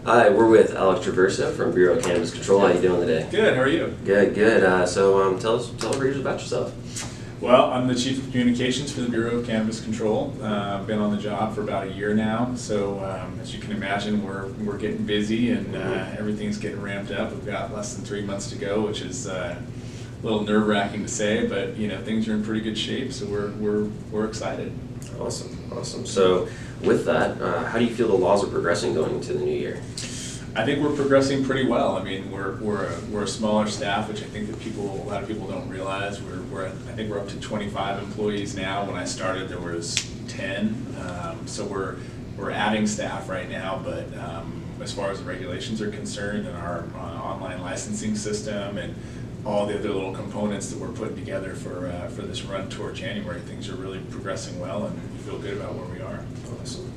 Hi, we're with Alex Traversa from Bureau of Cannabis Control. How you doing today? Good, how are you? Good, good. Tell our readers about yourself. Well, I'm the Chief of Communications for the Bureau of Cannabis Control. I've been on the job for about a year now, so as you can imagine, we're getting busy and everything's getting ramped up. We've got less than 3 months to go, which is a little nerve-wracking to say, but things are in pretty good shape, so we're excited. Awesome. So, with that, how do you feel the laws are progressing going into the new year? I think we're progressing pretty well. I mean, we're a smaller staff, which I think that a lot of people don't realize. I think we're up to 25 employees now. When I started, there was 10. So we're adding staff right now, but as far as the regulations are concerned, and our online licensing system and all the other little components that we're putting together for this run toward January, things are really progressing well, and we feel good about where we are. Awesome.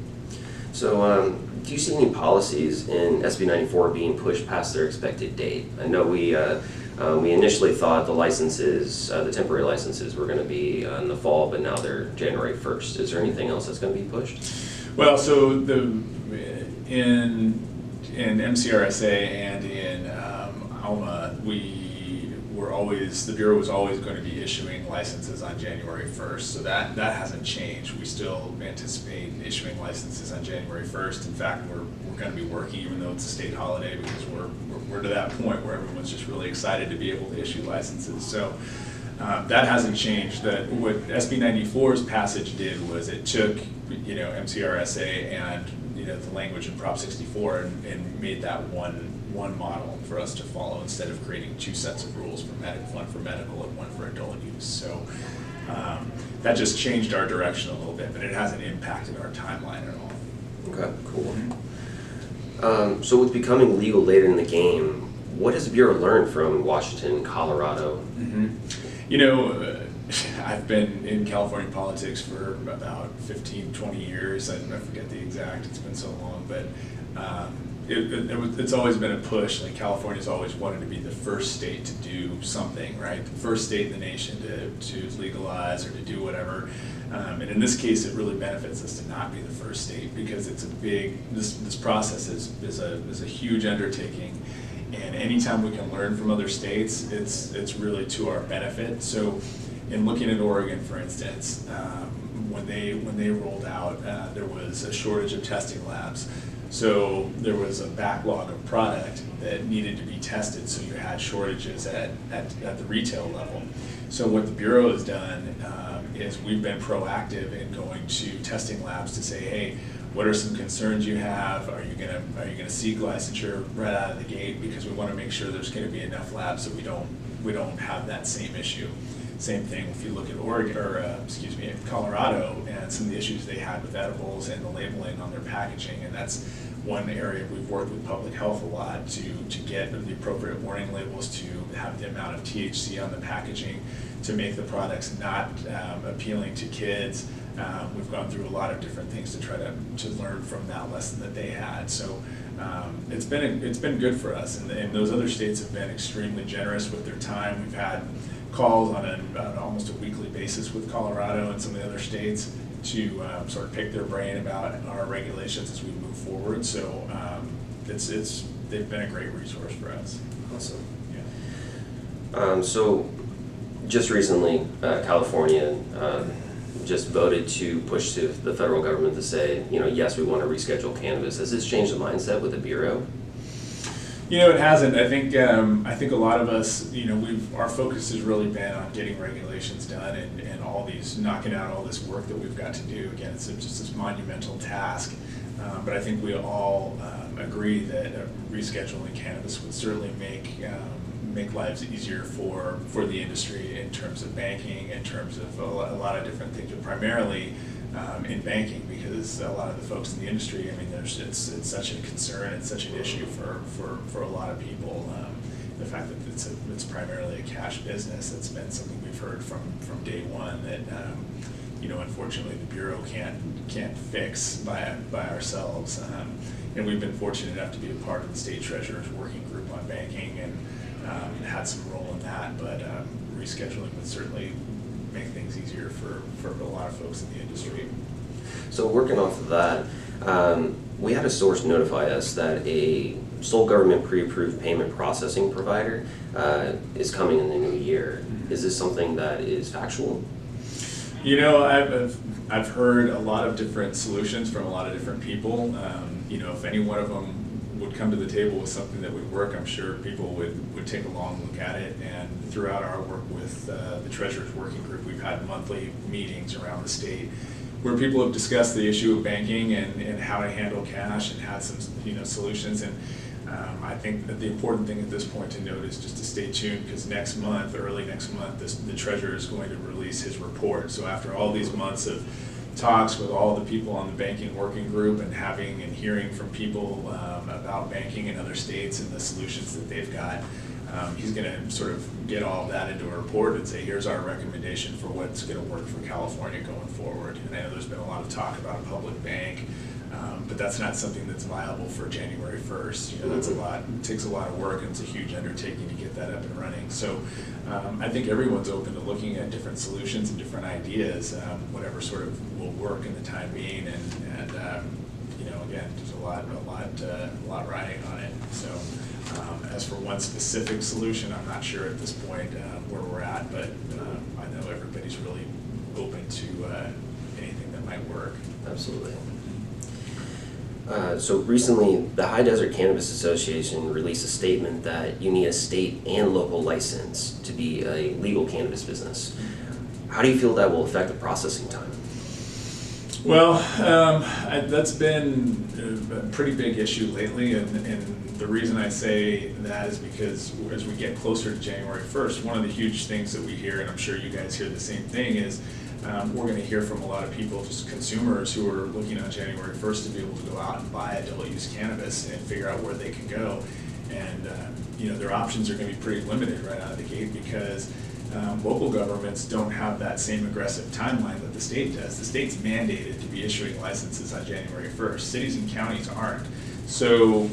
So, do you see any policies in SB 94 being pushed past their expected date? I know we initially thought the temporary licenses were going to be in the fall, but now they're January 1st. Is there anything else that's going to be pushed? Well, so in MCRSA and in ALMA, the Bureau was always going to be issuing licenses on January 1st, so that hasn't changed. We still anticipate issuing licenses on January 1st. In fact, we're going to be working even though it's a state holiday, because we're to that point where everyone's just really excited to be able to issue licenses. So that hasn't changed. What SB 94's passage did was it took MCRSA and the language in Prop 64 and made that one model for us to follow, instead of creating two sets of rules, one for medical and one for adult use. So that just changed our direction a little bit, but it hasn't impacted our timeline at all. Okay, cool. So with becoming legal later in the game, what has the Bureau learned from Washington and Colorado? I've been in California politics for about 15, 20 years. I forget the exact, it's been so long, but it's always been a push. Like, California's always wanted to be the first state to do something, right? The first state in the nation to legalize or to do whatever. And in this case, it really benefits us to not be the first state, because it's this process is a huge undertaking. And anytime we can learn from other states, it's really to our benefit. So in looking at Oregon, for instance, when they rolled out, there was a shortage of testing labs. So there was a backlog of product that needed to be tested, so you had shortages at the retail level. So what the Bureau has done is we've been proactive in going to testing labs to say, hey, what are some concerns you have? Are you gonna seek licensure right out of the gate? Because we want to make sure there's going to be enough labs so we don't have that same issue. Same thing if you look at Colorado, and some of the issues they had with edibles and the labeling on their packaging, and that's one area we've worked with public health a lot to get the appropriate warning labels, to have the amount of THC on the packaging, to make the products not appealing to kids. We've gone through a lot of different things to try to learn from that lesson that they had. So it's been good for us, and those other states have been extremely generous with their time. We've had calls on almost a weekly basis with Colorado and some of the other states to sort of pick their brain about our regulations as we move forward. So they've been a great resource for us. Awesome. Yeah. So just recently, California just voted to push to the federal government to say, yes, we want to reschedule cannabis. Has this changed the mindset with the Bureau? It hasn't. I think a lot of us, our focus has really been on getting regulations done and knocking out all this work that we've got to do. Again, it's just this monumental task. But I think we all agree that rescheduling cannabis would certainly make lives easier for the industry, in terms of banking, in terms of a lot of different things, but primarily in banking, because a lot of the folks in the industry, it's such a concern, it's such an issue for a lot of people. The fact that it's primarily a cash business, it's been something we've heard from day one that unfortunately the Bureau can't fix by ourselves. And we've been fortunate enough to be a part of the State Treasurer's working group on banking, and had some role in that, but rescheduling would certainly make things easier for a lot of folks in the industry. So working off of that, We had a source notify us that a sole government pre-approved payment processing provider is coming in the new year. Is this something that is factual? You know, I've heard a lot of different solutions from a lot of different people. You know, if any one of them would come to the table with something that would work, I'm sure people would take a long look at it. And throughout our work with the Treasurers Working Group, we've had monthly meetings around the state where people have discussed the issue of banking and how to handle cash and had some, you know, solutions. And I think that the important thing at this point to note is just to stay tuned, because next month, early next month, the treasurer is going to release his report. So after all these months of talks with all the people on the banking working group and having and hearing from people about banking in other states and the solutions that they've got, he's going to sort of get all of that into a report and say, here's our recommendation for what's going to work for California going forward. And I know there's been a lot of talk about a public bank, but that's not something that's viable for January 1st. You know, that's a lot, it takes a lot of work, and it's a huge undertaking to get that up and running. So I think everyone's open to looking at different solutions and different ideas, whatever sort of will work in the time being. And you know, again, there's a lot riding on it. So as for one specific solution, I'm not sure at this point where we're at, but I know everybody's really open to anything that might work. Absolutely. So recently, the High Desert Cannabis Association released a statement that you need a state and local license to be a legal cannabis business. How do you feel that will affect the processing time? Well, that's been a pretty big issue lately, and the reason I say that is because as we get closer to January 1st, one of the huge things that we hear, and I'm sure you guys hear the same thing, is we're going to hear from a lot of people, just consumers, who are looking on January 1st to be able to go out and buy adult use cannabis and figure out where they can go. And you know, their options are going to be pretty limited right out of the gate, because local governments don't have that same aggressive timeline that the state does. The state's mandated to be issuing licenses on January 1st. Cities and counties aren't. So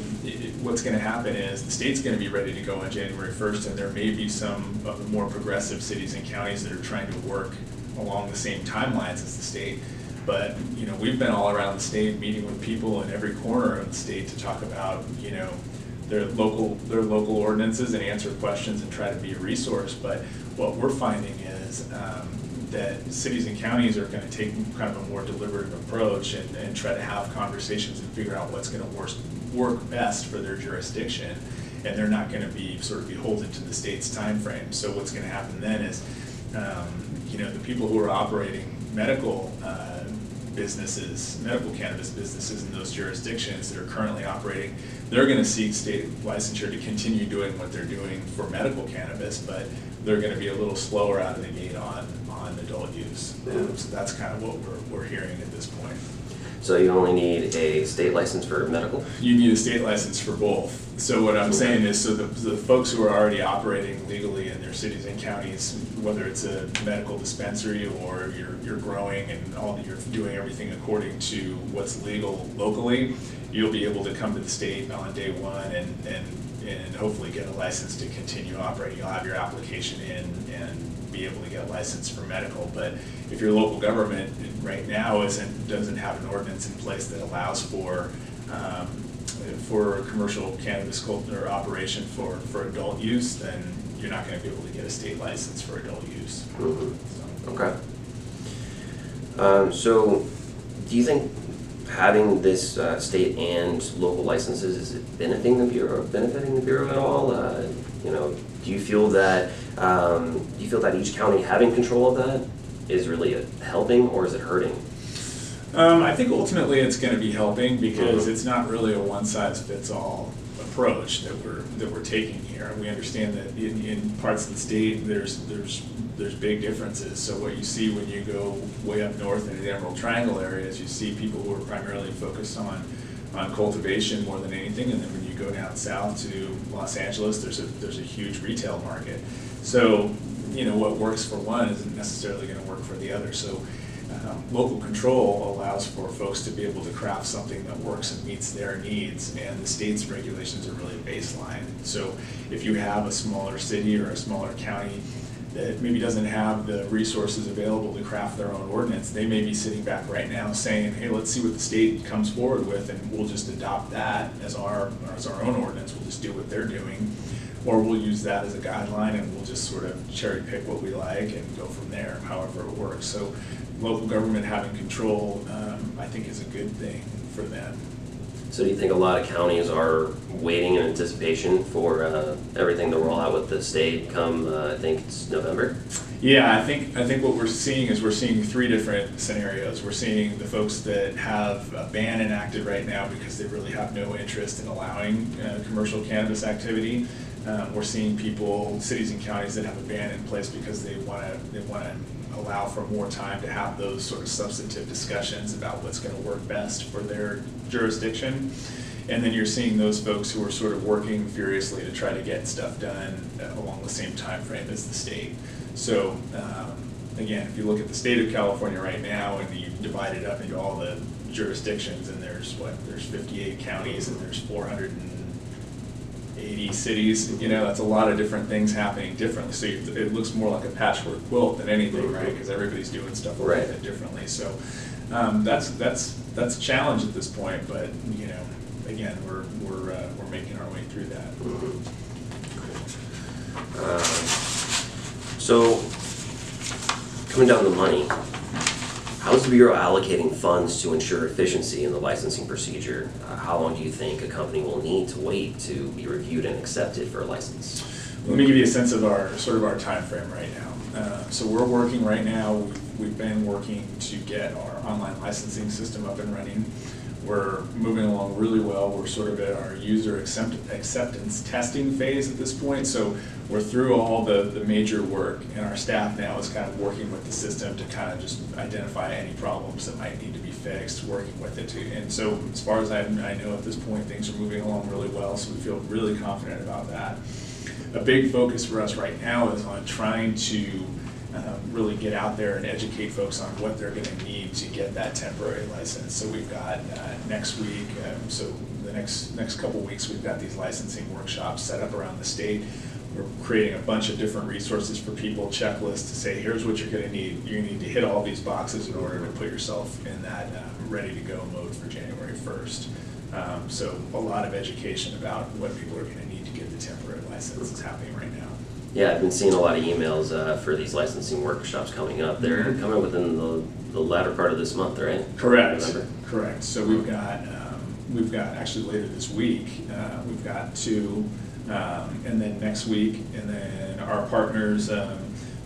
what's going to happen is the state's going to be ready to go on January 1st, and there may be some of the more progressive cities and counties that are trying to work along the same timelines as the state. But you know, we've been all around the state meeting with people in every corner of the state to talk about, you know, their local ordinances and answer questions and try to be a resource. But what we're finding is that cities and counties are going to take kind of a more deliberative approach and try to have conversations and figure out what's going to work best for their jurisdiction, and they're not going to be sort of beholden to the state's time frame. So what's going to happen then is you know, the people who are operating medical businesses, medical cannabis businesses in those jurisdictions that are currently operating, they're going to seek state licensure to continue doing what they're doing for medical cannabis, but they're going to be a little slower out of the gate on adult use. So that's kind of what we're hearing at this point. So you only need a state license for medical? You need a state license for both. So what I'm saying is, so the folks who are already operating legally in their cities and counties, whether it's a medical dispensary or you're growing and you're doing everything according to what's legal locally, you'll be able to come to the state on day one and hopefully get a license to continue operating. You'll have your application in and be able to get a license for medical. But if your local government right now doesn't have an ordinance in place that allows for commercial cannabis culture operation for adult use, then you're not going to be able to get a state license for adult use. Mm-hmm. So. Okay. So do you think having this state and local licenses, is it benefiting the Bureau at all? You know, do you feel that each county having control of that is really helping, or is it hurting? I think ultimately it's going to be helping, because it's not really a one-size-fits-all approach that we're taking here. We understand that in parts of the state there's big differences. So what you see when you go way up north into the Emerald Triangle areas, you see people who are primarily focused on cultivation more than anything, and then when you go down south to Los Angeles, there's a huge retail market. So you know, what works for one isn't necessarily going to work for the other. So local control allows for folks to be able to craft something that works and meets their needs, and the state's regulations are really baseline. So if you have a smaller city or a smaller county, that maybe doesn't have the resources available to craft their own ordinance, they may be sitting back right now saying, hey, let's see what the state comes forward with, and we'll just adopt that as our own ordinance. We'll just do what they're doing, or we'll use that as a guideline, and we'll just sort of cherry pick what we like and go from there, however it works. So local government having control, I think, is a good thing for them. So do you think a lot of counties are waiting in anticipation for everything to roll out with the state come, I think it's November? Yeah, I think what we're seeing is we're seeing three different scenarios. We're seeing the folks that have a ban enacted right now because they really have no interest in allowing commercial cannabis activity. We're seeing people, cities and counties that have a ban in place because they want to allow for more time to have those sort of substantive discussions about what's going to work best for their jurisdiction. And then you're seeing those folks who are sort of working furiously to try to get stuff done along the same time frame as the state. So again, if you look at the state of California right now and you divide it up into all the jurisdictions, and there's 58 counties and there's 480 cities, that's a lot of different things happening differently. So it looks more like a patchwork quilt than anything, right? Because everybody's doing stuff a little bit differently. So that's a challenge at this point, but again, we're making our way through that. So coming down to money, how is the Bureau allocating funds to ensure efficiency in the licensing procedure? How long do you think a company will need to wait to be reviewed and accepted for a license? Let me give you a sense of our time frame right now. So we're working right now. We've been working to get our online licensing system up and running. We're moving along really well. We're sort of at our user acceptance testing phase at this point. So we're through all the major work, and our staff now is kind of working with the system to kind of just identify any problems that might need to be fixed, working with it too. And so as far as I know at this point, things are moving along really well, so we feel really confident about that. A big focus for us right now is on trying to really get out there and educate folks on what they're going to need to get that temporary license. So we've got next week, so the next couple weeks, we've got these licensing workshops set up around the state. We're creating a bunch of different resources for people, checklists to say, here's what you're going to need. You need to hit all these boxes in order to put yourself in that ready to go mode for January 1st. So a lot of education about what people are going to need to get the temporary license is happening right now. Yeah, I've been seeing a lot of emails for these licensing workshops coming up. They're coming within the latter part of this month, right? Correct. Correct. So we've got actually later this week, we've got two, and then next week, and then our partners,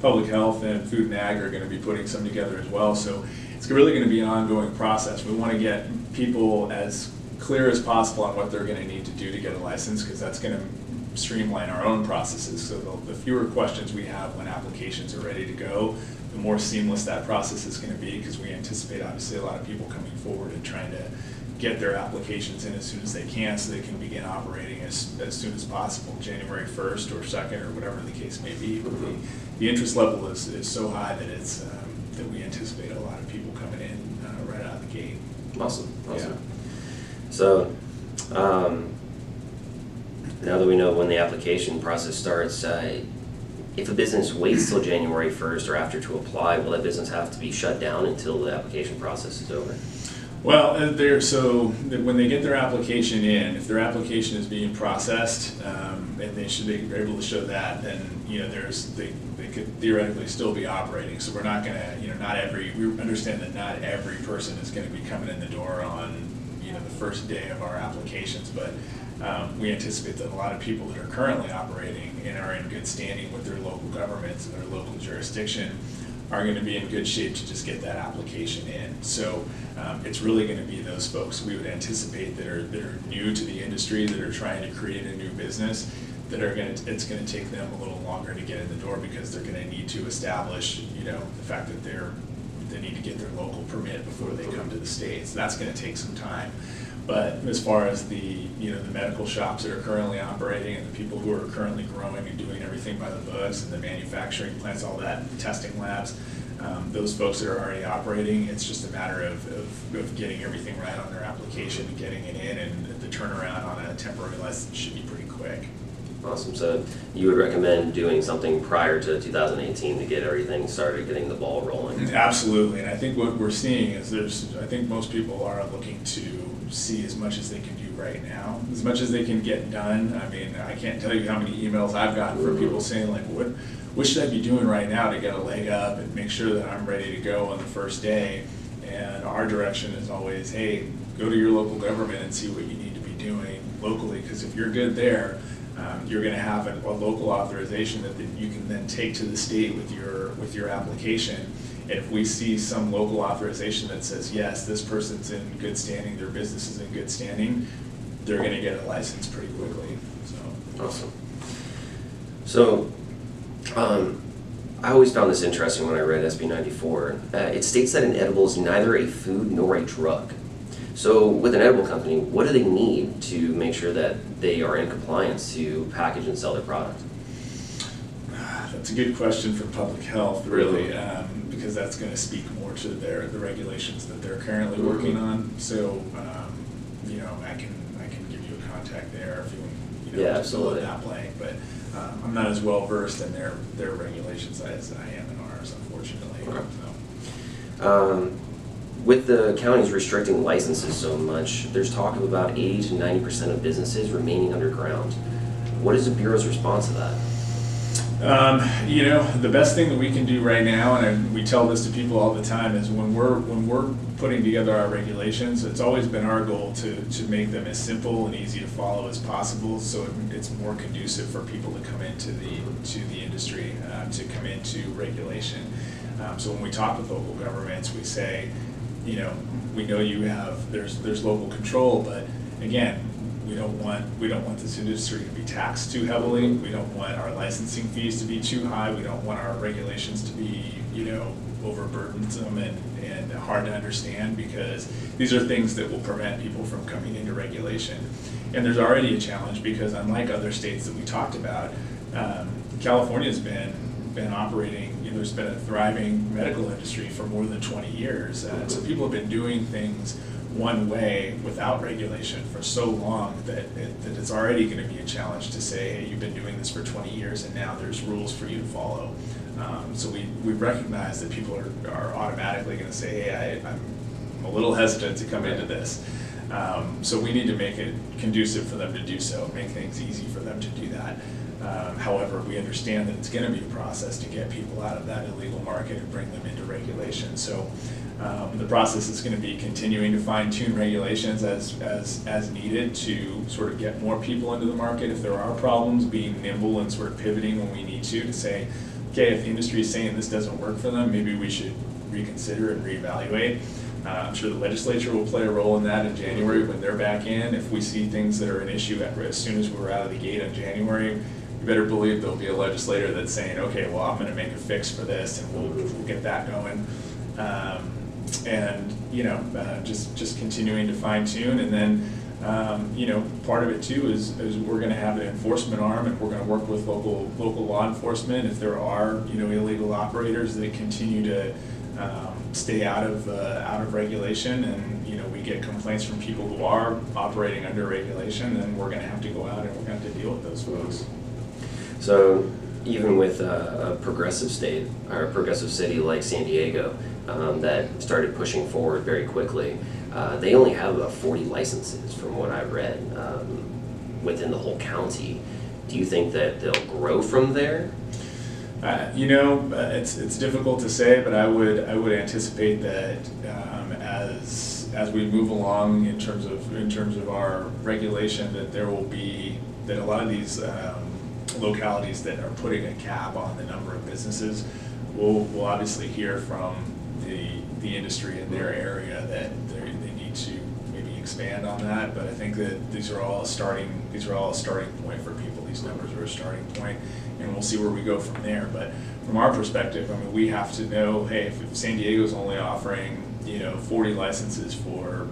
Public Health and Food and Ag, are going to be putting some together as well. So it's really going to be an ongoing process. We want to get people as clear as possible on what they're going to need to do to get a license, because that's going to streamline our own processes. So the fewer questions we have when applications are ready to go, the more seamless that process is going to be, because we anticipate obviously a lot of people coming forward and trying to get their applications in as soon as they can, so they can begin operating as soon as possible, January 1st or 2nd or whatever the case may be. But the interest level is so high that it's that we anticipate a lot of people coming in right out of the gate. Awesome. Yeah. So now that we know when the application process starts, if a business waits till January 1st or after to apply, will that business have to be shut down until the application process is over? Well, so when they get their application in, if their application is being processed, and they're able to show that, then they could theoretically still be operating. So we're not going to, we understand that not every person is going to be coming in the door on the first day of our applications, but we anticipate that a lot of people that are currently operating and are in good standing with their local governments and their local jurisdiction are going to be in good shape to just get that application in. So it's really going to be those folks we would anticipate that are new to the industry, that are trying to create a new business, it's going to take them a little longer to get in the door, because they're going to need to establish the fact that they need to get their local permit before they come to the state. So that's going to take some time. But as far as the medical shops that are currently operating and the people who are currently growing and doing everything by the books, and the manufacturing plants, all that, testing labs, those folks that are already operating, it's just a matter of getting everything right on their application and getting it in, and the turnaround on a temporary license should be pretty quick. Awesome. So you would recommend doing something prior to 2018 to get everything started, getting the ball rolling? Absolutely, and I think what we're seeing is I think most people are looking to see as much as they can do right now, as much as they can get done. I mean, I can't tell you how many emails I've gotten from people saying like, what should I be doing right now to get a leg up and make sure that I'm ready to go on the first day? And our direction is always, hey, go to your local government and see what you need to be doing locally, because if you're good there, you're going to have a local authorization that you can then take to the state with your application. And if we see some local authorization that says, yes, this person's in good standing, their business is in good standing, they're going to get a license pretty quickly. So. Awesome. So, I always found this interesting when I read SB 94. It states that an edible is neither a food nor a drug. So with an edible company, what do they need to make sure that they are in compliance to package and sell their product? That's a good question for public health, really, because that's going to speak more to the regulations that they're currently working on. So, you know, I can give you a contact there if you Yeah, just fill absolutely. it that blank. But I'm not as well versed in their regulations as I am in ours, unfortunately. Okay. So. With the counties restricting licenses so much, there's talk of about 80 to 90% of businesses remaining underground. What is the Bureau's response to that? You know, the best thing that we can do right now, and we tell this to people all the time, is when we're putting together our regulations, it's always been our goal to make them as simple and easy to follow as possible, so it's more conducive for people to come into the industry, to come into regulation. So when we talk with local governments, we say, you know, we know there's local control, but again, we don't want this industry to be taxed too heavily. We don't want our licensing fees to be too high. We don't want our regulations to be, you know, overburdensome and hard to understand, because these are things that will prevent people from coming into regulation. And there's already a challenge because, unlike other states that we talked about, California's been operating, you know, there's been a thriving medical industry for more than 20 years. So people have been doing things one way without regulation for so long that it's already going to be a challenge to say, hey, you've been doing this for 20 years and now there's rules for you to follow. So we recognize that people are automatically going to say, hey, I'm a little hesitant to come into this. So we need to make it conducive for them to do so, make things easy for them to do that. However, we understand that it's going to be a process to get people out of that illegal market and bring them into regulation. So the process is going to be continuing to fine-tune regulations as needed to sort of get more people into the market. If there are problems, being nimble and sort of pivoting when we need to say, okay, if the industry is saying this doesn't work for them, maybe we should reconsider and reevaluate. I'm sure the legislature will play a role in that in January when they're back in. If we see things that are an issue as soon as we're out of the gate in January, you better believe there'll be a legislator that's saying, okay, well, I'm going to make a fix for this, and we'll get that going. And you know, just continuing to fine tune, and then you know, part of it too is we're going to have an enforcement arm, and we're going to work with local law enforcement if there are, you know, illegal operators that continue to stay out of regulation, and you know, we get complaints from people who are operating under regulation, then we're going to have to go out and we're going to have to deal with those folks. So even with a progressive state or a progressive city like San Diego that started pushing forward very quickly, they only have about 40 licenses from what I've read within the whole county. Do you think that they'll grow from there? You know, it's difficult to say, but I would anticipate that as we move along in terms of our regulation, that there will be a lot of these localities that are putting a cap on the number of businesses. We'll obviously hear from the industry in their area that they need to maybe expand on that. But I think that these are all a starting point for people. These numbers are a starting point, and we'll see where we go from there. But from our perspective, I mean, we have to know, hey, if San Diego's only offering, you know, 40 licenses for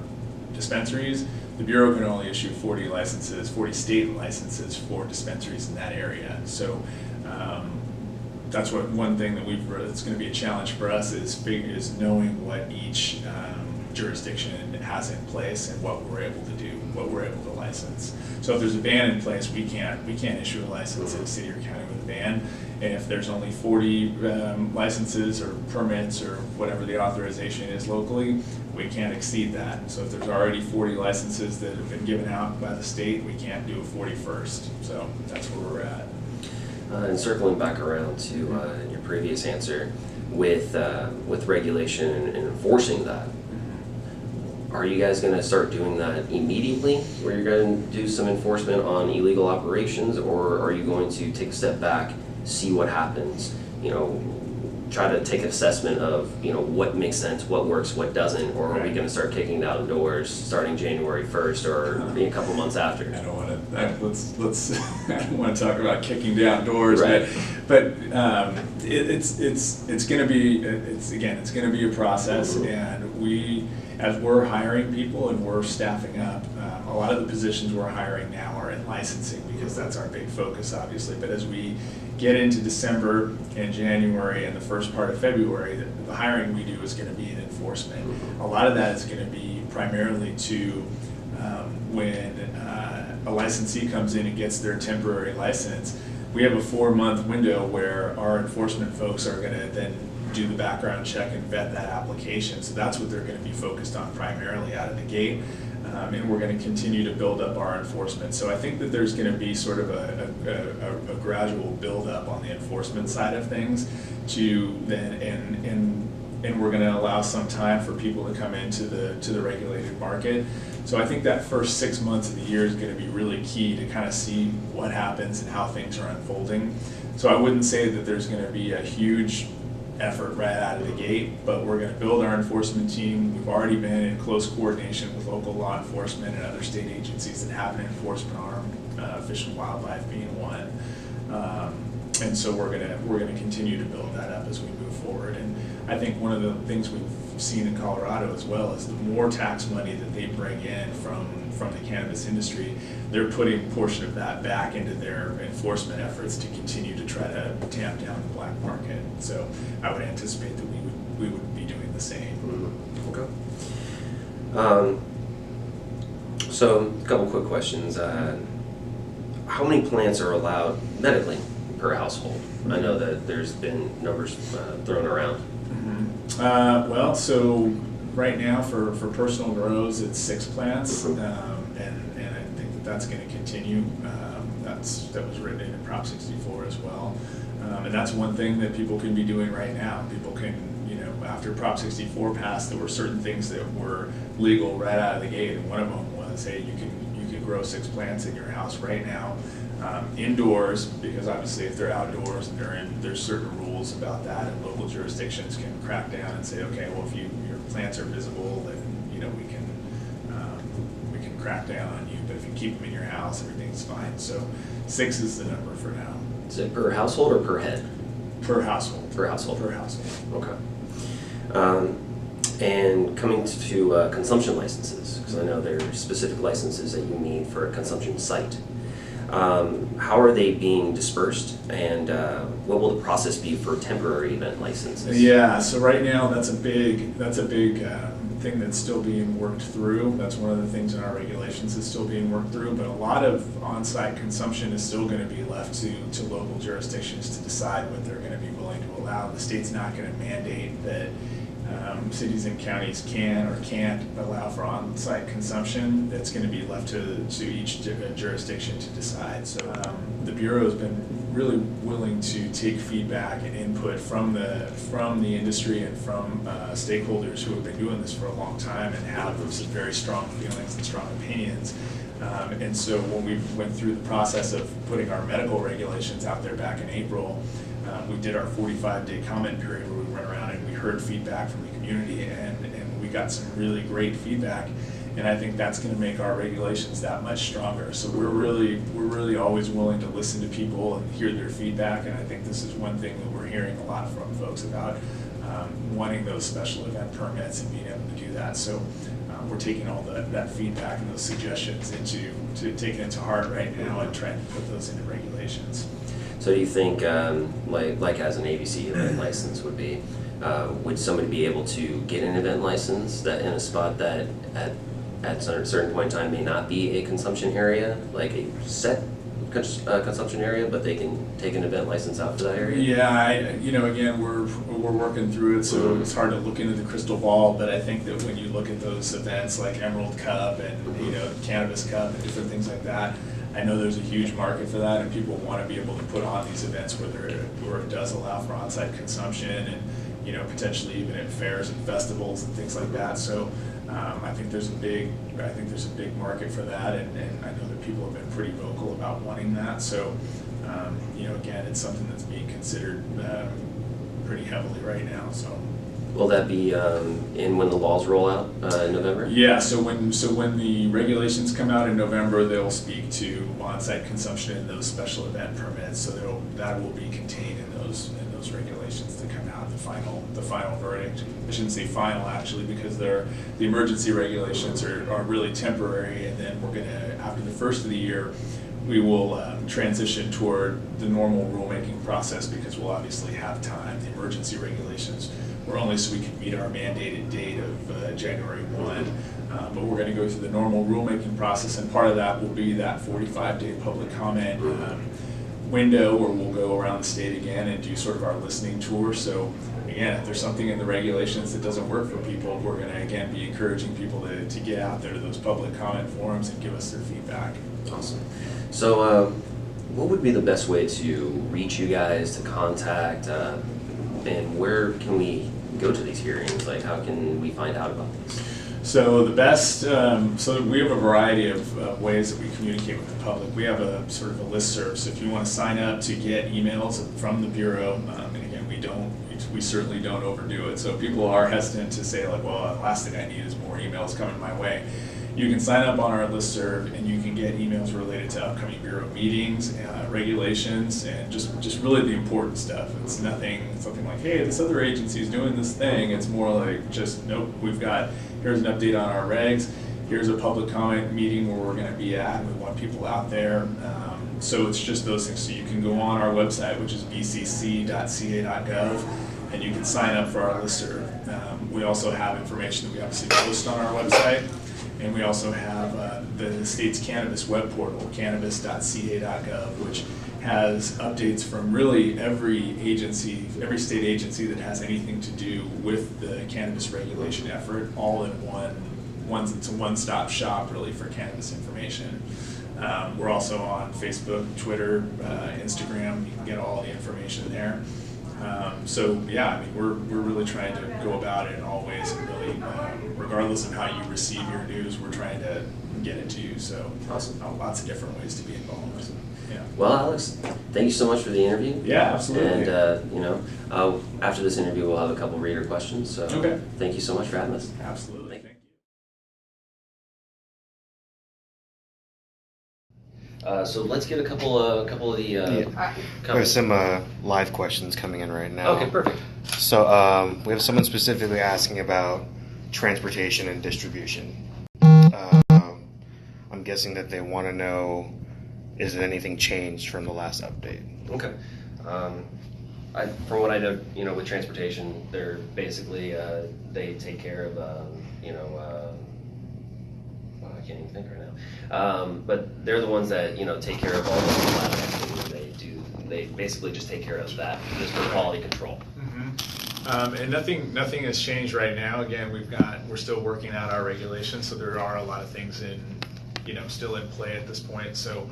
dispensaries, the Bureau can only issue 40 state licenses for dispensaries in that area. So that's one thing that it's going to be a challenge for us is knowing what each jurisdiction has in place and what we're able to do, what we're able to license. So if there's a ban in place, we can't issue a license in a city or county with a ban. And if there's only 40 licenses or permits or whatever the authorization is locally, we can't exceed that. So if there's already 40 licenses that have been given out by the state, we can't do a 41st. So that's where we're at. And circling back around to your previous answer, with regulation and enforcing that, are you guys going to start doing that immediately, where you're going to do some enforcement on illegal operations, or are you going to take a step back, see what happens, try to take an assessment of, what makes sense, what works, what doesn't, or are we going to start kicking down doors starting January 1st or a couple months after? I don't want to. Let's. I don't want to talk about kicking down doors, right. but it's going to be it's going to be a process, and as we're hiring people and we're staffing up, a lot of the positions we're hiring now are in licensing because that's our big focus, obviously. But as we get into December and January and the first part of February, the hiring we do is going to be in enforcement. A lot of that is going to be primarily to when a licensee comes in and gets their temporary license, we have a 4-month window where our enforcement folks are going to then do the background check and vet that application. So that's what they're going to be focused on primarily out of the gate. And we're going to continue to build up our enforcement. So I think that there's going to be sort of a gradual build up on the enforcement side of things to then, and we're going to allow some time for people to come into the regulated market. So I think that first 6 months of the year is going to be really key to kind of see what happens and how things are unfolding. So I wouldn't say that there's going to be a huge effort right out of the gate, but we're going to build our enforcement team. We've already been in close coordination with local law enforcement and other state agencies that have an enforcement arm, Fish and Wildlife being one. And so we're going to continue to build that up as we move forward. And I think one of the things we've seen in Colorado as well is the more tax money that they bring in from the cannabis industry, they're putting a portion of that back into their enforcement efforts to continue to try to tamp down the black market. So I would anticipate that we would be doing the same. Mm-hmm. Okay. So a couple quick questions. How many plants are allowed medically per household? I know that there's been numbers thrown around. Mm-hmm. Well, so right now for personal grows, it's 6 plants, and I think that that's going to continue. That was written in Prop 64 as well, and that's one thing that people can be doing right now. People can, after Prop 64 passed, there were certain things that were legal right out of the gate, and one of them was, hey, you can grow 6 plants in your house right now. Indoors, because obviously if they're outdoors and there's certain rules about that, and local jurisdictions can crack down and say, okay, well, if your plants are visible, then we can crack down on you. But if you keep them in your house, everything's fine. So 6 is the number for now. Is it per household or per head? Per household. Per household. Per household. Okay. And coming to consumption licenses, because I know there are specific licenses that you need for a consumption site. How are they being dispersed, and what will the process be for temporary event licenses? Yeah, so right now that's a big thing that's still being worked through. That's one of the things in our regulations that's still being worked through, but a lot of on-site consumption is still going to be left to local jurisdictions to decide what they're going to be willing to allow. The state's not going to mandate that cities and counties can or can't allow for on-site consumption. That's going to be left to each jurisdiction to decide. So the Bureau has been really willing to take feedback and input from the industry and from stakeholders who have been doing this for a long time and have some very strong feelings and strong opinions. And so when we went through the process of putting our medical regulations out there back in April, we did our 45-day comment period where we went around and we heard feedback from the community, and we got some really great feedback, and I think that's going to make our regulations that much stronger. So we're really always willing to listen to people and hear their feedback, and I think this is one thing that we're hearing a lot from folks about, wanting those special event permits and being able to do that. So we're taking all that feedback and those suggestions taking it to heart right now and trying to put those into regulations. So do you think, like as an ABC event license would somebody be able to get an event license that in a spot that at a certain point in time may not be a consumption area, like a set consumption area, but they can take an event license out for that area? Yeah, again, we're working through it, so it's hard to look into the crystal ball, but I think that when you look at those events like Emerald Cup and, Cannabis Cup and different things like that, I know there's a huge market for that, and people want to be able to put on these events where it does allow for on-site consumption, and potentially even at fairs and festivals and things like that. So I think there's a big market for that, and I know that people have been pretty vocal about wanting that. So again, it's something that's being considered pretty heavily right now. So. Will that be in when the laws roll out in November? Yeah, so when the regulations come out in November, they'll speak to on-site consumption and those special event permits. So that will be contained in those regulations that come out. The final verdict. I shouldn't say final actually, because the emergency regulations are really temporary, and then we're gonna, after the first of the year, we will transition toward the normal rulemaking process, because we'll obviously have time. The emergency regulations were only so we could meet our mandated date of January 1. But we're going to go through the normal rulemaking process, and part of that will be that 45-day public comment window where we'll go around the state again and do sort of our listening tour. So again, if there's something in the regulations that doesn't work for people, we're going to again be encouraging people to get out there to those public comment forums and give us their feedback. Awesome. So what would be the best way to reach you guys, to contact, and where can we go to these hearings? Like, how can we find out about this? So the best, so we have a variety of ways that we communicate with the public. We have a sort of a listserv, so if you want to sign up to get emails from the Bureau, and again, we certainly don't overdo it. So people are hesitant to say like, well, the last thing I need is more emails coming my way. You can sign up on our listserv, and you can get emails related to upcoming Bureau meetings, regulations, and just really the important stuff. It's something like, hey, this other agency is doing this thing. It's more like just, nope, here's an update on our regs. Here's a public comment meeting where we're going to be at. We want people out there. So it's just those things. So you can go on our website, which is bcc.ca.gov, and you can sign up for our listserv. We also have information that we obviously post on our website. And we also have the state's cannabis web portal, cannabis.ca.gov, which has updates from really every state agency that has anything to do with the cannabis regulation effort, all in it's a one-stop shop really for cannabis information. We're also on Facebook, Twitter, Instagram. You can get all the information there. So yeah, I mean, we're really trying to go about it in all ways, and really, regardless of how you receive your news, we're trying to get it to you. So awesome. Lots of different ways to be involved. So, yeah. Well, Alex, thank you so much for the interview. Yeah, absolutely. And after this interview, we'll have a couple reader questions. So okay. Thank you so much for having us. Absolutely. Thank you. So let's get a couple of the There's some live questions coming in right now. Okay, perfect. So we have someone specifically asking about transportation and distribution. I'm guessing that they want to know, is there anything changed from the last update? Okay. From what I know, with transportation, they're basically they take care of I can't even think right now. But they're the ones that take care of all the lab activities. They basically just take care of that, just for quality control. Mm-hmm. And nothing has changed right now. Again, we're still working out our regulations, so there are a lot of things still in play at this point. So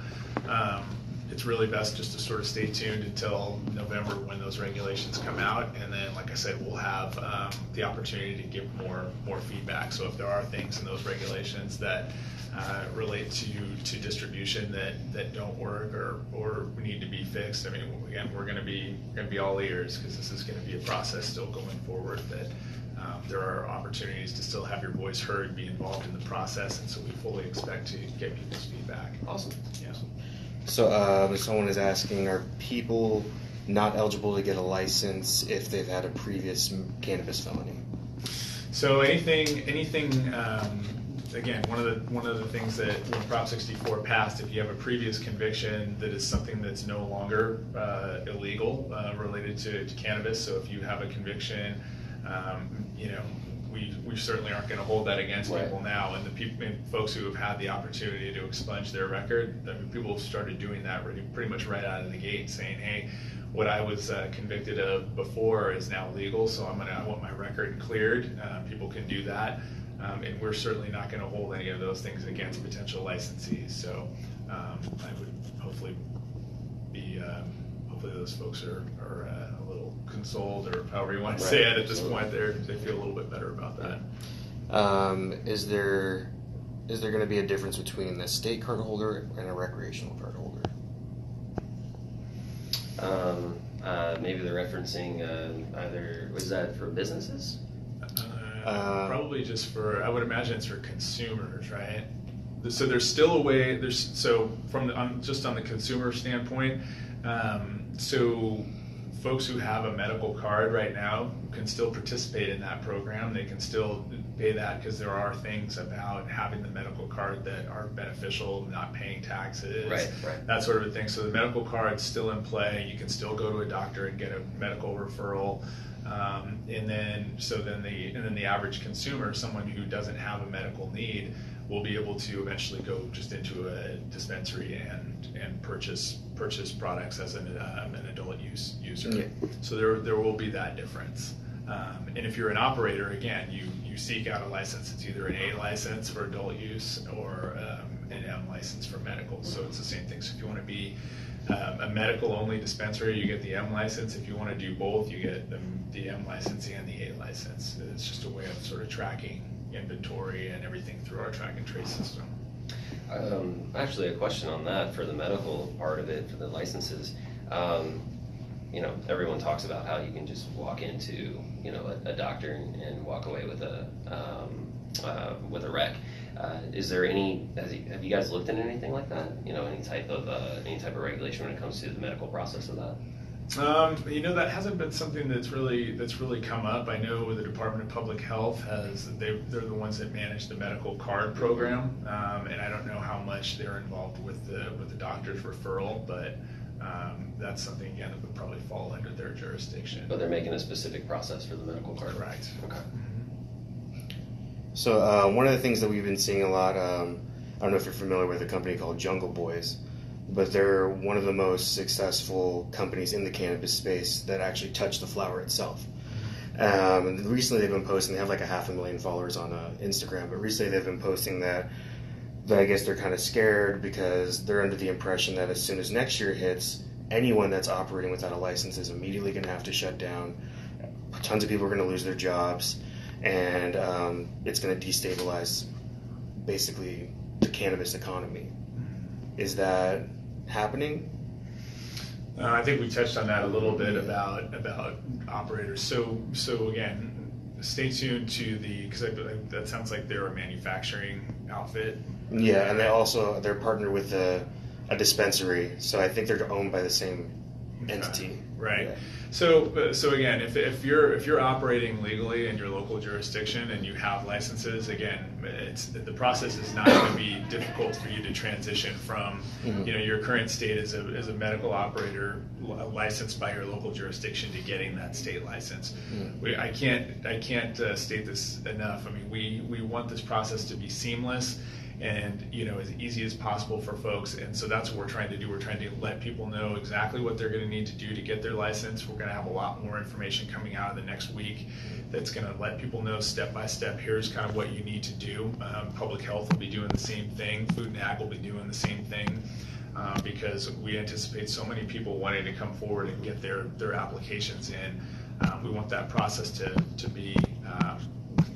it's really best just to sort of stay tuned until November when those regulations come out, and then, like I said, we'll have the opportunity to give more feedback. So if there are things in those regulations that relate to distribution that don't work or need to be fixed, I mean, again, we're going to be all ears, because this is going to be a process still going forward. That there are opportunities to still have your voice heard, be involved in the process, and so we fully expect to get people's feedback. Awesome. Yeah. So someone is asking, are people not eligible to get a license if they've had a previous cannabis felony? So anything again, one of the things that when Prop 64 passed, if you have a previous conviction that is something that's no longer illegal related to cannabis, so if you have a conviction, you know, we certainly aren't going to hold that against Right. people now. And the people, and folks who have had the opportunity to expunge their record, I mean, people have started doing that pretty much right out of the gate, saying, hey, what I was convicted of before is now legal, so I want my record cleared. People can do that, and we're certainly not going to hold any of those things against potential licensees. So I would hopefully those folks are a little consoled, or however you want to say it at this point. They feel a little bit better about that. Is there going to be a difference between a state card holder and a recreational card holder? Maybe they're referencing either, was that for businesses? Probably just for, I would imagine it's for consumers, right? So there's still a way, so from just on the consumer standpoint, so folks who have a medical card right now can still participate in that program. They can still pay that because there are things about having the medical card that are beneficial, not paying taxes, right. that sort of a thing. So the medical card's still in play. You can still go to a doctor and get a medical referral. And then the average consumer, someone who doesn't have a medical need, will be able to eventually go just into a dispensary and purchase products as an adult user. Yeah. So there will be that difference. And if you're an operator, again, you seek out a license. It's either an A license for adult use or an M license for medical. So it's the same thing. So if you want to be a medical only dispensary, you get the M license. If you want to do both, you get the M license and the A license. It's just a way of sort of tracking inventory and everything through our track and trace system. Actually, a question on that for the medical part of it, for the licenses. You know, everyone talks about how you can just walk into, you know, a doctor and walk away with a rec. Is there any? Have you guys looked at anything like that? You know, any type of regulation when it comes to the medical process of that? You know, that hasn't been something that's really come up. I know the Department of Public Health they're the ones that manage the medical card program, and I don't know how much they're involved with the doctor's referral, but that's something again that would probably fall under their jurisdiction. But they're making a specific process for the medical card. Correct. Okay. So one of the things that we've been seeing a lot, I don't know if you're familiar with a company called Jungle Boys, but they're one of the most successful companies in the cannabis space that actually touch the flower itself. And recently they've been posting, they have like 500,000 followers on Instagram, but recently they've been posting that I guess they're kind of scared because they're under the impression that as soon as next year hits, anyone that's operating without a license is immediately going to have to shut down. Tons of people are going to lose their jobs, and it's going to destabilize basically the cannabis economy. Is that happening? I think we touched on that a little bit about operators. So again, stay tuned to because that sounds like they're a manufacturing outfit. Yeah, and they're partnered with a dispensary, so I think they're owned by the same entity. Right. Yeah. So again, if you're operating legally in your local jurisdiction and you have licenses, again, the process is not going to be difficult for you to transition from your current state as a medical operator licensed by your local jurisdiction to getting that state license. I can't state this enough. I mean, we want this process to be seamless and as easy as possible for folks, and so that's what we're trying to do. We're trying to let people know exactly what they're going to need to do to get their license. We're going to have a lot more information coming out in the next week that's going to let people know step by step, here's kind of what you need to do. Public Health will be doing the same thing. Food and Ag will be doing the same thing, because we anticipate so many people wanting to come forward and get their applications in. We want that process to be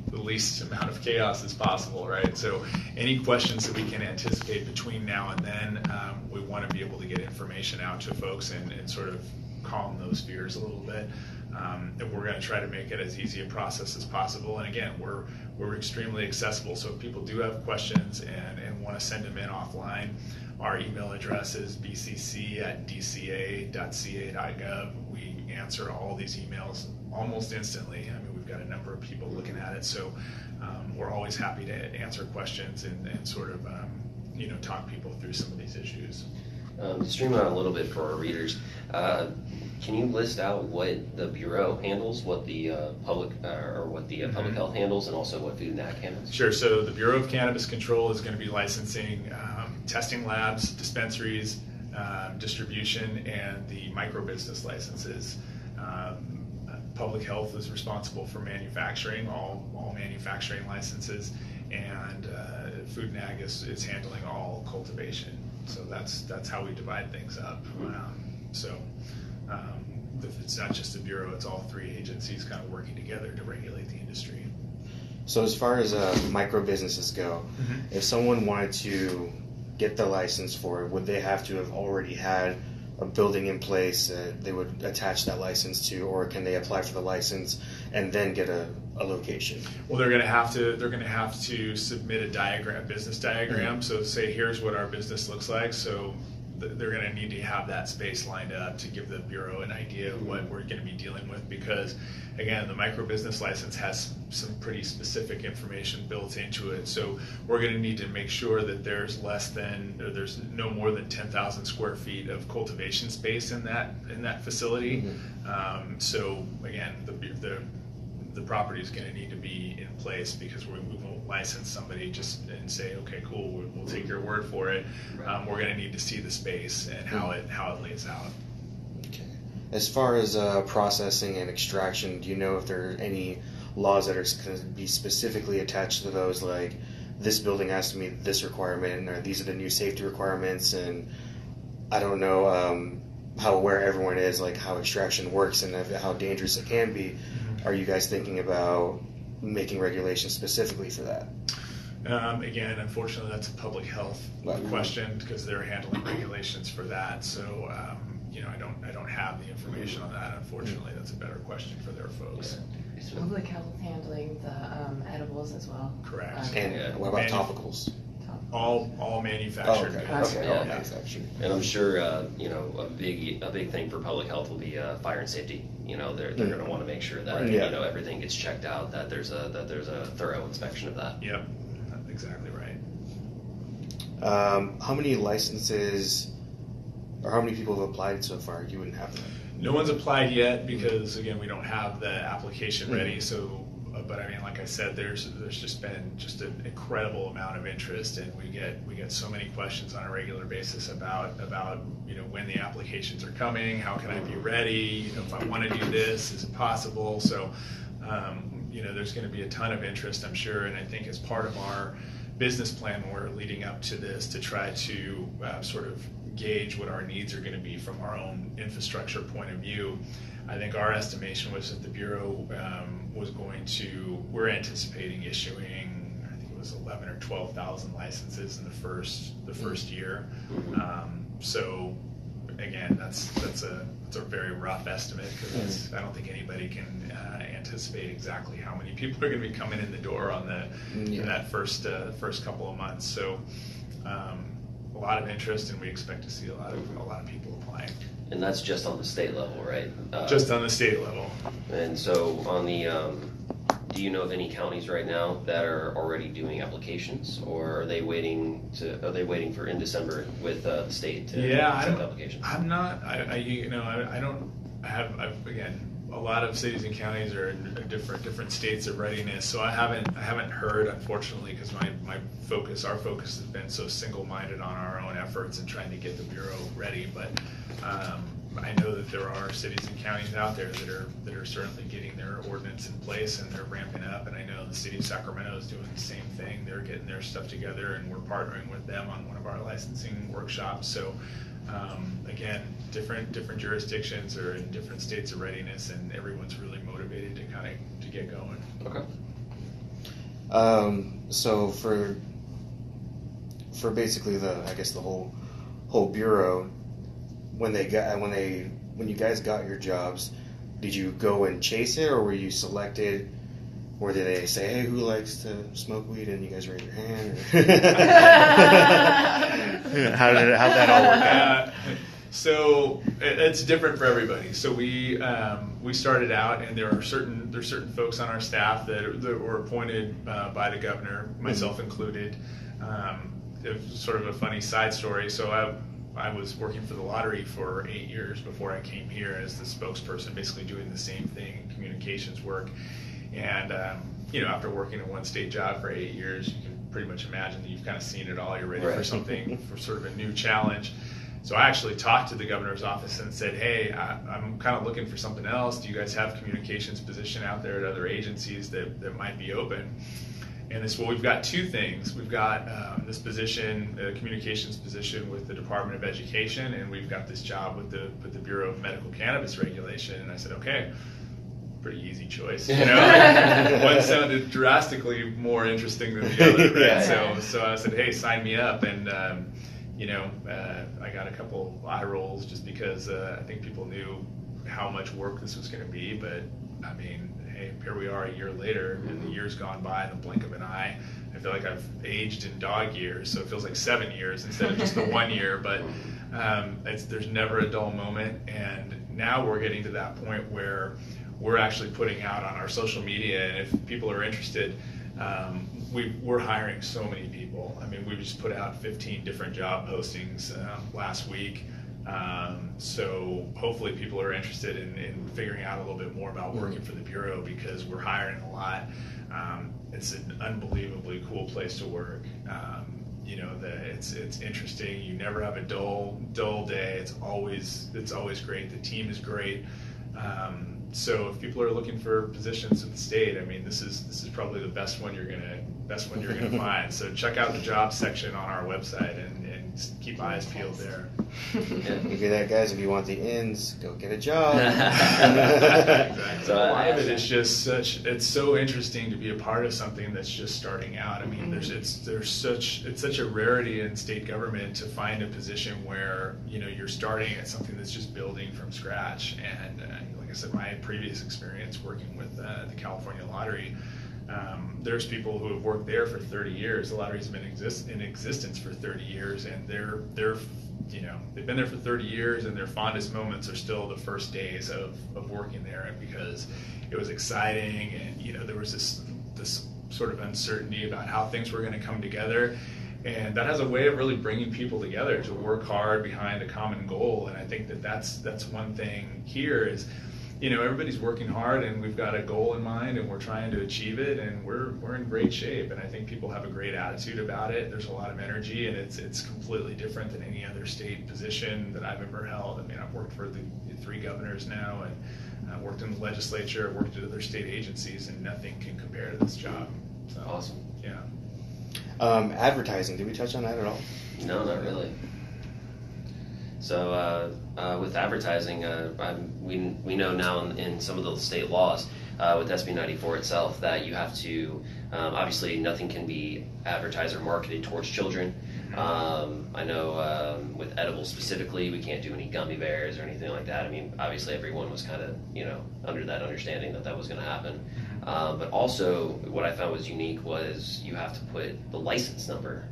the least amount of chaos as possible, right? So any questions that we can anticipate between now and then, we want to be able to get information out to folks and sort of calm those fears a little bit. And we're going to try to make it as easy a process as possible. And again, we're extremely accessible. So if people do have questions and want to send them in offline, our email address is bcc@dca.ca.gov. We answer all these emails almost instantly. I mean, we've got a number of people looking at it, so we're always happy to answer questions and sort of talk people through some of these issues. To streamline a little bit for our readers, can you list out what the Bureau handles, what the public health handles, and also what Food and Ag handles? Sure. So the Bureau of Cannabis Control is going to be licensing testing labs, dispensaries, distribution, and the micro-business licenses. Public Health is responsible for manufacturing, all manufacturing licenses, and Food and Ag is handling all cultivation. So that's how we divide things up. It's not just the Bureau, it's all three agencies kind of working together to regulate the industry. So as far as micro businesses go, if someone wanted to get the license for it, would they have to have already had a building in place that they would attach that license to, or can they apply for the license and then get a location? Well, they're going to have to submit a business diagram. So say, here's what our business looks like. So they're going to need to have that space lined up to give the Bureau an idea of what we're going to be dealing with, because again, the micro business license has some pretty specific information built into it. So we're going to need to make sure that there's no more than 10,000 square feet of cultivation space in that facility. So again, the property is going to need to be in place, because we won't license somebody just and say, okay, cool, we'll take your word for it. We're going to need to see the space and how it lays out. Okay. As far as processing and extraction, do you know if there are any laws that are going to be specifically attached to those, like this building has to meet this requirement, or these are the new safety requirements? And I don't know how aware everyone is, like how extraction works and how dangerous it can be. Are you guys thinking about making regulations specifically for that? Again, unfortunately, that's a public health question, because they're handling regulations for that. So, I don't have the information on that. Unfortunately, that's a better question for their folks. Public health handling the edibles as well. Correct. And what about topicals? All manufactured. Okay. Yeah. All manufactured. And I'm sure a big thing for public health will be fire and safety. They're going to want to make sure that everything gets checked out, that there's a thorough inspection of that. Yep, that's exactly right. How many licenses, or how many people have applied so far? You wouldn't have that. No one's applied yet, because again, we don't have the application ready. So, but I mean, like I said, there's just been an incredible amount of interest, and we get so many questions on a regular basis about when the applications are coming, how can I be ready, if I want to do this, is it possible? So there's going to be a ton of interest, I'm sure, and I think as part of our business plan, we're leading up to this to try to sort of gauge what our needs are going to be from our own infrastructure point of view. I think our estimation was that the Bureau we're anticipating issuing, I think it was 11 or 12,000 licenses in the first year. So again, that's a very rough estimate, because I don't think anybody can anticipate exactly how many people are going to be coming in the door on in that first couple of months. So a lot of interest, and we expect to see a lot of people applying. And that's just on the state level, right? Just on the state level. And so on the, do you know of any counties right now that are already doing applications, or are they waiting for in December with the state to accept applications? I'm not. Again, a lot of cities and counties are in different states of readiness. So I haven't heard, unfortunately, because our focus has been so single-minded on our own efforts and trying to get the Bureau ready. But I know that there are cities and counties out there that are certainly getting their ordinance in place, and they're ramping up. And I know the city of Sacramento is doing the same thing. They're getting their stuff together, and we're partnering with them on one of our licensing workshops. So again, different jurisdictions are in different states of readiness, and everyone's really motivated to get going. Okay. So for basically the whole Bureau, when you guys got your jobs, did you go and chase it, or were you selected? Or did they say, hey, who likes to smoke weed, and you guys raise your hand? Or how'd that all work out? So it's different for everybody. So we started out, and there's certain folks on our staff that were appointed by the governor, myself included. It was sort of a funny side story. So I was working for the lottery for 8 years before I came here as the spokesperson, basically doing the same thing, communications work. And after working a one state job for 8 years, you can pretty much imagine that you've kind of seen it all. You're ready for something, for sort of a new challenge. So I actually talked to the governor's office and said, hey, I'm kind of looking for something else. Do you guys have communications position out there at other agencies that might be open? And well, we've got two things. We've got this position, a communications position with the Department of Education, and we've got this job with the Bureau of Medical Cannabis Regulation. And I said, okay, pretty easy choice. One sounded drastically more interesting than the other, right? So I said, hey, sign me up. And I got a couple eye rolls just because I think people knew how much work this was going to be. But I mean, hey, here we are a year later, and the year's gone by in the blink of an eye. I feel like I've aged in dog years, so it feels like 7 years instead of just the 1 year. But there's never a dull moment, and now we're getting to that point where we're actually putting out on our social media, and if people are interested, we're hiring so many people. I mean, we just put out 15 different job postings last week. So hopefully people are interested in figuring out a little bit more about working for the Bureau, because we're hiring a lot. It's an unbelievably cool place to work. It's interesting. You never have a dull day. It's always great. The team is great. So if people are looking for positions in the state, I mean, this is probably the best one you're gonna find. So check out the jobs section on our website and keep eyes peeled there. You hear that, guys? If you want the ins, go get a job. Exactly. So a lot of it is just it's so interesting to be a part of something that's just starting out. I mean, it's such a rarity in state government to find a position where you're starting at something that's just building from scratch. And like I said, my previous experience working with the California Lottery, there's people who have worked there for 30 years. The lottery's been in existence for 30 years, and they've been there for 30 years, and their fondest moments are still the first days of working there, and because it was exciting, and there was this sort of uncertainty about how things were going to come together. And that has a way of really bringing people together to work hard behind a common goal. And I think that's one thing here is, everybody's working hard, and we've got a goal in mind, and we're trying to achieve it, and we're in great shape. And I think people have a great attitude about it. There's a lot of energy, and it's completely different than any other state position that I've ever held. I mean, I've worked for the 3 governors now, and I worked in the legislature, I worked at other state agencies, and nothing can compare to this job. So, Awesome. Yeah. Advertising, did we touch on that at all? No, not really. So with advertising, we know now in some of the state laws with SB 94 itself that you have to, obviously nothing can be advertised or marketed towards children. I know with edibles specifically, we can't do any gummy bears or anything like that. I mean, obviously everyone was kind of, under that understanding that was going to happen. But also what I found was unique was you have to put the license number.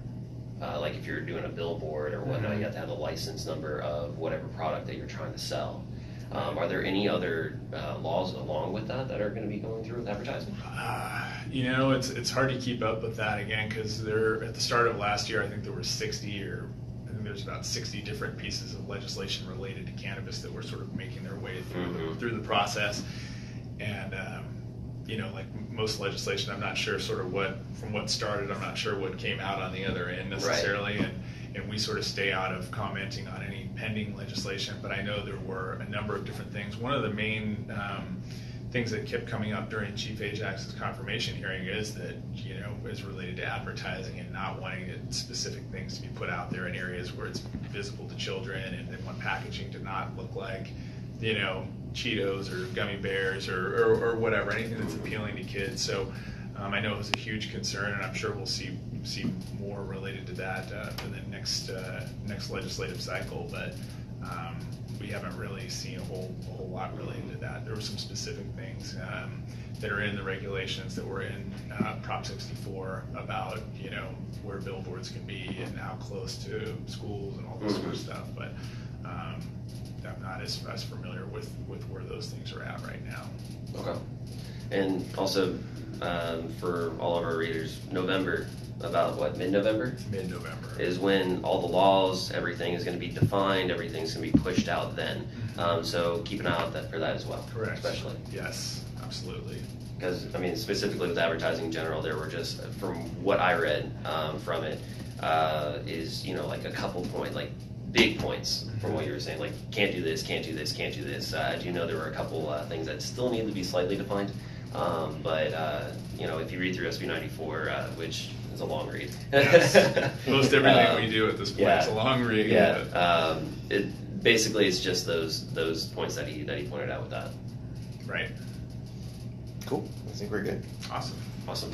Like if you're doing a billboard or whatnot, you have to have the license number of whatever product that you're trying to sell. Are there any other laws along with that are going to be going through with advertising? It's hard to keep up with that again, because at the start of last year, I think there were 60 there's about 60 different pieces of legislation related to cannabis that were sort of making their way through the process. And like most legislation, I'm not sure sort of from what started, I'm not sure what came out on the other end necessarily. Right. And we sort of stay out of commenting on any pending legislation, but I know there were a number of different things. One of the main things that kept coming up during Chief Ajax's confirmation hearing is that, is related to advertising and not wanting specific things to be put out there in areas where it's visible to children, and they want packaging to not look like, Cheetos or gummy bears or whatever, anything that's appealing to kids. So I know it was a huge concern, and I'm sure we'll see more related to that in the next legislative cycle. But we haven't really seen a whole lot related to that. There were some specific things that are in the regulations that were in Prop 64 about where billboards can be and how close to schools and all this sort of stuff. But I'm not as familiar with where those things are at right now. Okay. And also, for all of our readers, November, about what, mid-November? Mid-November. Is when all the laws, everything is going to be defined, everything's going to be pushed out then. So keep an eye out for that as well. Correct. Especially. Yes, absolutely. Because, I mean, specifically with advertising in general, there were just, from what I read from it, is, you know, like a couple like big points from what you were saying, like can't do this, can't do this, can't do this. I do know there were a couple things that still need to be slightly defined, but you know, if you read through SB 94, which is a long read. Yes. Most everything we do at this point is a long read. Yeah. It basically it's just those points that he pointed out with that. Right. Cool. I think we're good. Awesome. Awesome.